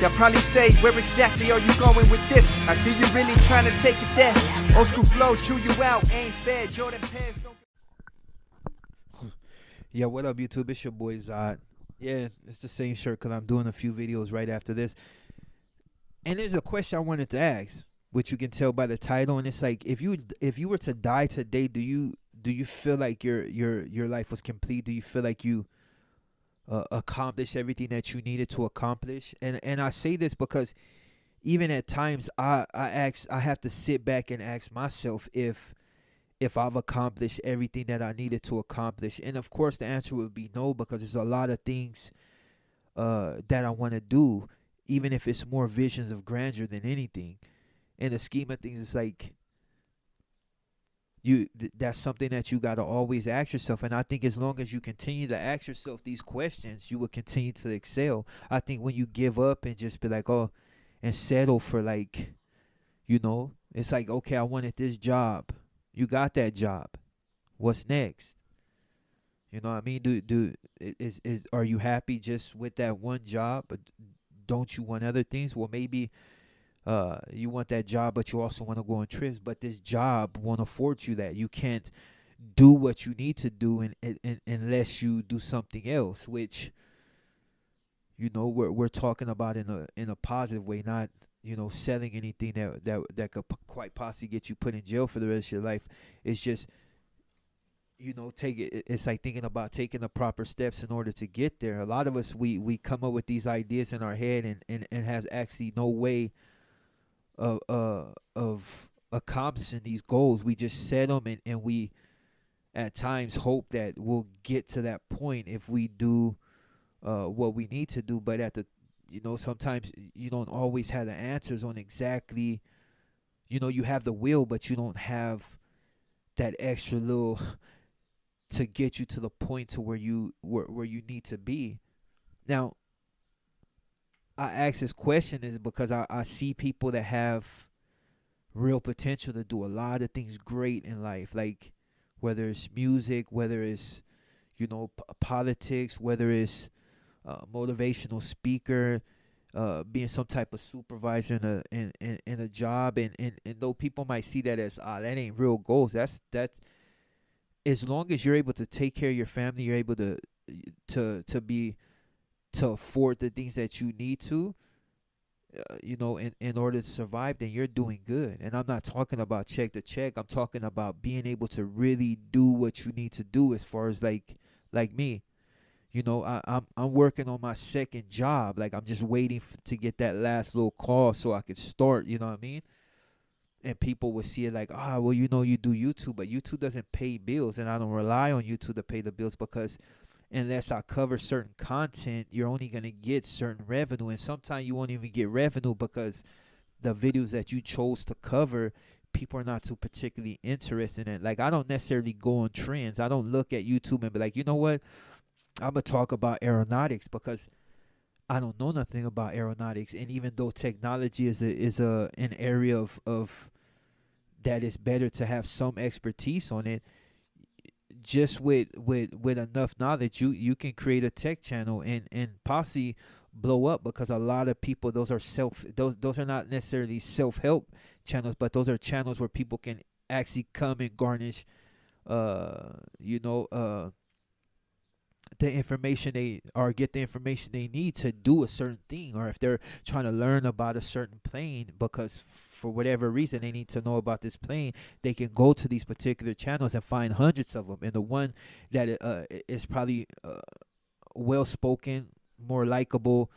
They'll probably say, where exactly are you going with this? I see you really trying to take it there. Old school flow, chew you out, ain't fair. Jordan pants don't... Yeah, what up, YouTube? It's your boy Zod. Yeah, it's the same shirt because I'm doing a few videos right after this. And there's a question I wanted to ask, which you can tell by the title, and it's like, if you were to die today, do you feel like your life was complete? Do you feel like you accomplished everything that you needed to accomplish? And I say this because even at times I have to sit back and ask myself if I've accomplished everything that I needed to accomplish. And of course the answer would be no, because there's a lot of things that I want to do, even if it's more visions of grandeur than anything. In the scheme of things, it's like that's something that you got to always ask yourself. And I think as long as you continue to ask yourself these questions, you will continue to excel. I think when you give up and just be like, oh, and settle for, like, it's like, okay, I wanted this job. You got that job. What's next? You know what I mean? Are you happy just with that one job? But don't you want other things? Well, maybe you want that job, but you also want to go on trips. But this job won't afford you that. You can't do what you need to do unless you do something else, which we're talking about in a positive way, not selling anything that could quite possibly get you put in jail for the rest of your life. It's just it's like thinking about taking the proper steps in order to get there. A lot of us, we come up with these ideas in our head and has actually no way of accomplishing these goals. We just set them and we at times hope that we'll get to that point if we do what we need to do. But sometimes you don't always have the answers on exactly, you have the will, but you don't have that extra little to get you to the point to where you need to be. Now, I ask this question is because I see people that have real potential to do a lot of things great in life, like whether it's music, whether it's politics, whether it's motivational speaker, being some type of supervisor in a job, and though people might see that as that ain't real goals, that's as long as you're able to take care of your family, you're able to afford the things that you need to, in order to survive, then you're doing good. And I'm not talking about check to check. I'm talking about being able to really do what you need to do. As far as like me, I'm working on my second job. Like, I'm just waiting to get that last little call so I could start. You know what I mean? And people would see it like, well, you do YouTube, but YouTube doesn't pay bills, and I don't rely on YouTube to pay the bills, because unless I cover certain content, you're only going to get certain revenue. And sometimes you won't even get revenue because the videos that you chose to cover, people are not too particularly interested in. Like, I don't necessarily go on trends. I don't look at YouTube and be like, you know what? I'm going to talk about aeronautics because I don't know nothing about aeronautics. And even though technology is an area of that is better to have some expertise on it, just with enough knowledge, you can create a tech channel and possibly blow up, because a lot of people, those are not necessarily self-help channels, but those are channels where people can actually come and garnish the information get the information they need to do a certain thing, or if they're trying to learn about a certain plane, because for whatever reason they need to know about this plane, they can go to these particular channels and find hundreds of them. And the one that is probably well spoken, more likable,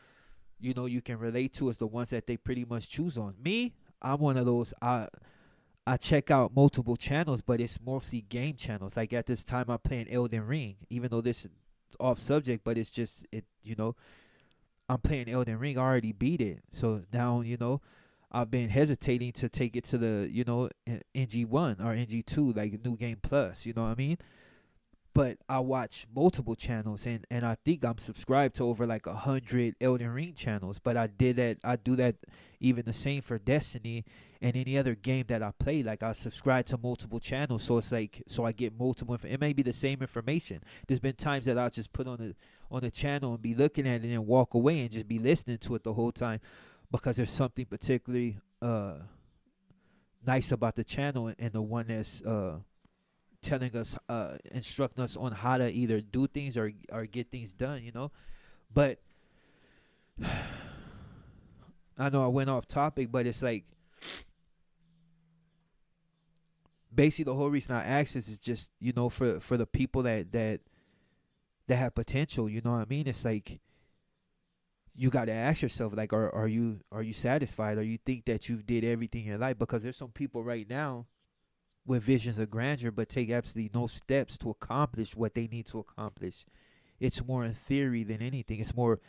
you can relate to, is the ones that they pretty much choose on. Me, I'm one of those. I check out multiple channels, but it's mostly game channels. Like at this time, I'm playing Elden Ring, even though this is off subject, but it's just I'm playing Elden Ring. I already beat it, so now I've been hesitating to take it to the NG1 or NG2, like New Game Plus. You know what I mean? But I watch multiple channels, and I think I'm subscribed to over like 100 Elden Ring channels. But I do that even the same for Destiny and any other game that I play. Like, I subscribe to multiple channels, so it's like, so I get multiple. It may be the same information. There's been times that I'll just put on on the channel and be looking at it and walk away and just be listening to it the whole time because there's something particularly nice about the channel and the one that's telling us, instructing us on how to either do things or get things done, you know. But I know I went off topic, but it's like basically the whole reason I asked this is just, you know, for the people that have potential, you know what I mean? It's like you got to ask yourself, like, are you satisfied, or you think that you've did everything in your life? Because there's some people right now with visions of grandeur but take absolutely no steps to accomplish what they need to accomplish. It's more in theory than anything. It's more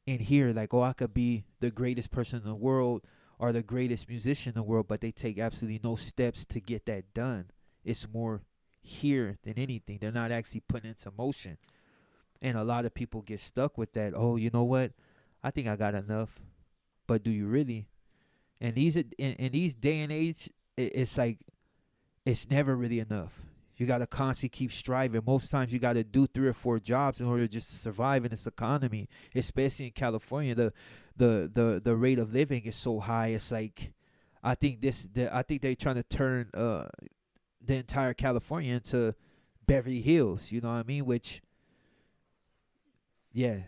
in here, like, oh, I could be the greatest person in the world or the greatest musician in the world, but they take absolutely no steps to get that done. It's more here than anything. They're not actually putting into motion. And a lot of people get stuck with that. Oh, you know what? I think I got enough. But do you really? And in these day and age, it's like it's never really enough. You got to constantly keep striving. Most times you got to do 3 or 4 jobs in order just to survive in this economy, especially in California. The rate of living is so high. It's like I think they're trying to turn the entire California into Beverly Hills, you know what I mean? Which, yeah,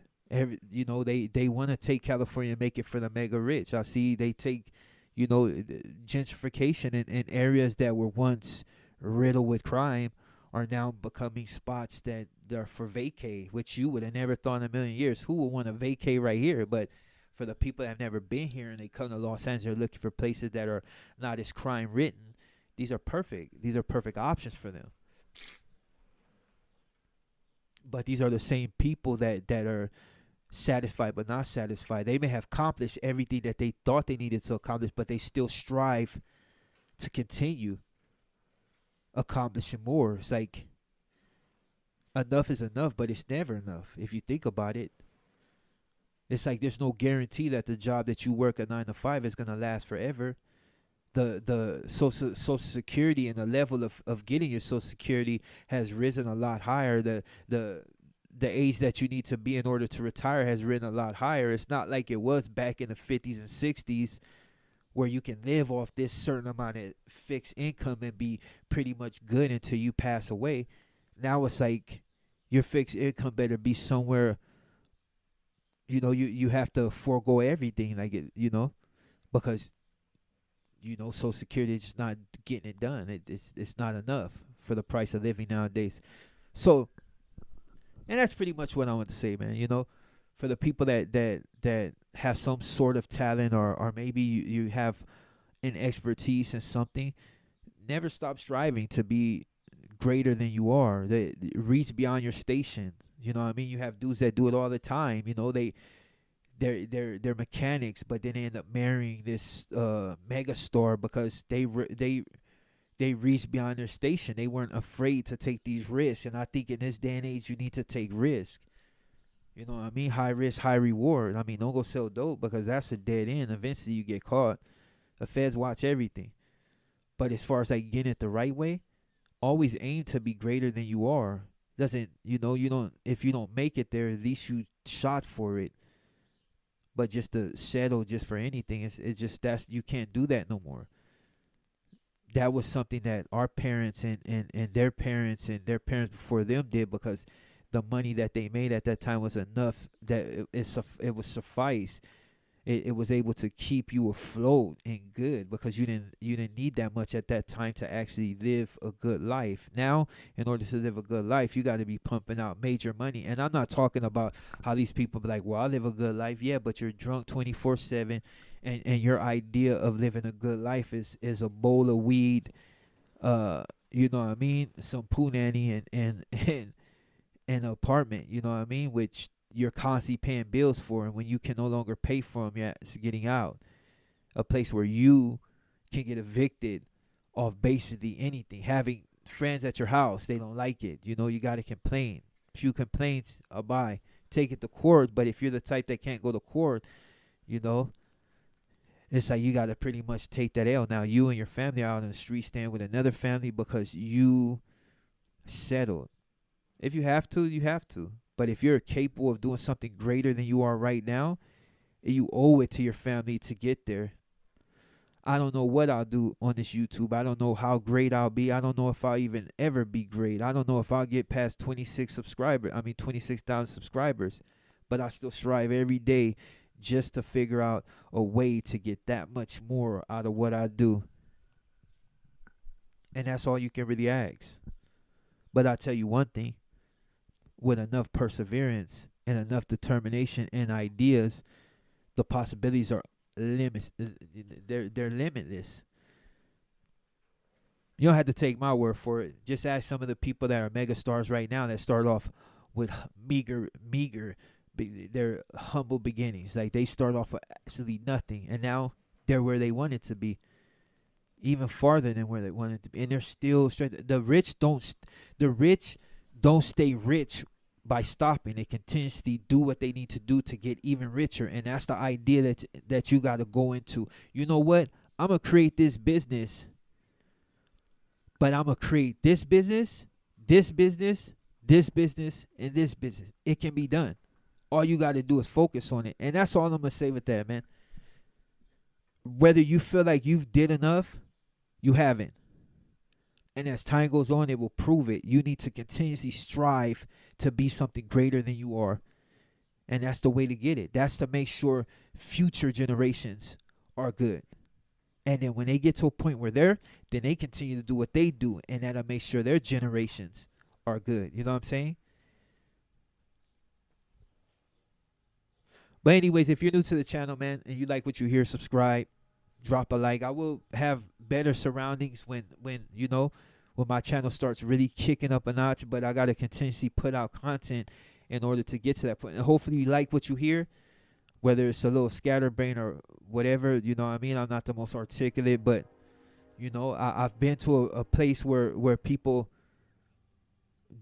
you know, they want to take California and make it for the mega rich. I see they take, you know, gentrification in areas that were once riddled with crime are now becoming spots that are for vacay, which you would have never thought in a million years. Who would want to vacay right here? But for the people that have never been here and they come to Los Angeles looking for places that are not as crime ridden, these are perfect. These are perfect options for them. But these are the same people that are satisfied but not satisfied. They may have accomplished everything that they thought they needed to accomplish, but they still strive to continue accomplishing more. It's like enough is enough, but it's never enough if you think about it. It's like there's no guarantee that the job that you work at 9 to 5 is gonna last forever. The social security and the level of getting your social security has risen a lot higher. The age that you need to be in order to retire has risen a lot higher. It's not like it was back in the 50s and 60s where you can live off this certain amount of fixed income and be pretty much good until you pass away. Now it's like your fixed income better be somewhere, you know, you have to forego everything, like it, you know, because, you know, Social Security is just not getting it done. It's not enough for the price of living nowadays. So, and that's pretty much what I want to say, man. You know, for the people that have some sort of talent or maybe you have an expertise in something, never stop striving to be greater than you are. Reach beyond your station. You know what I mean? You have dudes that do it all the time. You know, they're mechanics, but then they end up marrying this mega star because they reached beyond their station. They weren't afraid to take these risks. And I think in this day and age, you need to take risks. You know what I mean? High risk, high reward. I mean, don't go sell dope because that's a dead end. Eventually, you get caught. The feds watch everything. But as far as like getting it the right way, always aim to be greater than you are. Doesn't, you know, if you don't make it there, at least you shot for it. But just to settle just for anything, it's just you can't do that no more. That was something that our parents and their parents and their parents before them did, because the money that they made at that time was enough that it was suffice. It was able to keep you afloat and good, because you didn't need that much at that time to actually live a good life. Now, in order to live a good life, you got to be pumping out major money. And I'm not talking about how these people be like, well, I live a good life. Yeah, but you're drunk 24/7, and your idea of living a good life is a bowl of weed, you know what I mean, some punani and an apartment, you know what I mean, which you're constantly paying bills for, and when you can no longer pay for them, yeah, it's getting out. A place where you can get evicted of basically anything. Having friends at your house, they don't like it. You know, you got to complain. Few complaints, bye. Take it to court. But if you're the type that can't go to court, you know, it's like you got to pretty much take that L. Now you and your family are out on the street stand with another family because you settled. If you have to, you have to. But if you're capable of doing something greater than you are right now, you owe it to your family to get there. I don't know what I'll do on this YouTube. I don't know how great I'll be. I don't know if I'll even ever be great. I don't know if I'll get past 26,000 subscribers. But I still strive every day just to figure out a way to get that much more out of what I do. And that's all you can really ask. But I'll tell you one thing. With enough perseverance and enough determination and ideas, the possibilities are limits. They're limitless. You don't have to take my word for it. Just ask some of the people that are mega stars right now that start off with meager, they're humble beginnings. Like they start off with absolutely nothing, and now they're where they wanted to be, even farther than where they wanted to be, and they're still straight. The rich don't stay rich by stopping. They continuously do what they need to do to get even richer, and that's the idea that you got to go into. You know what? I'm gonna create this business, but I'm gonna create this business, this business, this business, and this business. It can be done. All you got to do is focus on it, and that's all I'm gonna say with that, man. Whether you feel like you've did enough, you haven't. And as time goes on, it will prove it. You need to continuously strive to be something greater than you are. And that's the way to get it. That's to make sure future generations are good. And then when they get to a point where then they continue to do what they do. And that'll make sure their generations are good. You know what I'm saying? But anyways, if you're new to the channel, man, and you like what you hear, subscribe. Drop a like. I will have better surroundings when my channel starts really kicking up a notch, but I got to continuously put out content in order to get to that point. And hopefully you like what you hear, whether it's a little scatterbrain or whatever. You know what I mean? I'm not the most articulate, but I've been to a place where people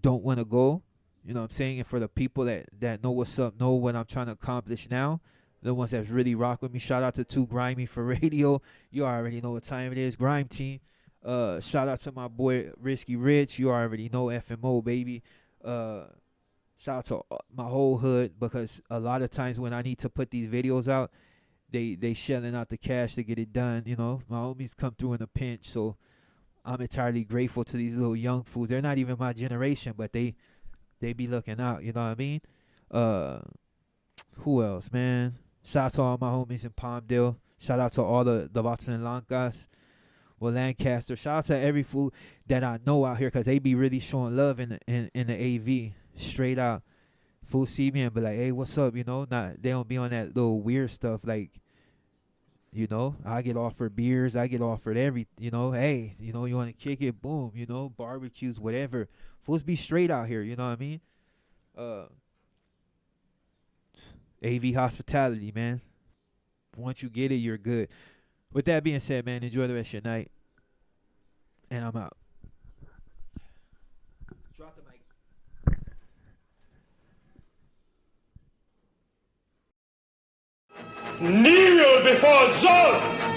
don't want to go. You know what I'm saying? And for the people that know what's up, know what I'm trying to accomplish now, the ones that's really rock with me. Shout out to Too Grimy for radio. You already know what time it is. Grime team. Shout out to my boy Risky Rich. You already know FMO, baby. Shout out to my whole hood, because a lot of times when I need to put these videos out, they shelling out the cash to get it done. My homies come through in a pinch, so I'm entirely grateful to these little young fools. They're not even my generation, but they be looking out. You know what I mean? Who else, man? Shout out to all my homies in Palmdale. Shout out to all the Watson Lankas, Lancaster. Shout out to every fool that I know out here, because they be really showing love in the AV. Straight out. Fool see me and be like, hey, what's up? They don't be on that little weird stuff like, I get offered beers. I get offered hey, you want to kick it? Boom, barbecues, whatever. Fools be straight out here, you know what I mean? AV hospitality, man. Once you get it, you're good. With that being said, man, enjoy the rest of your night. And I'm out. Drop the mic. Kneel before Zod!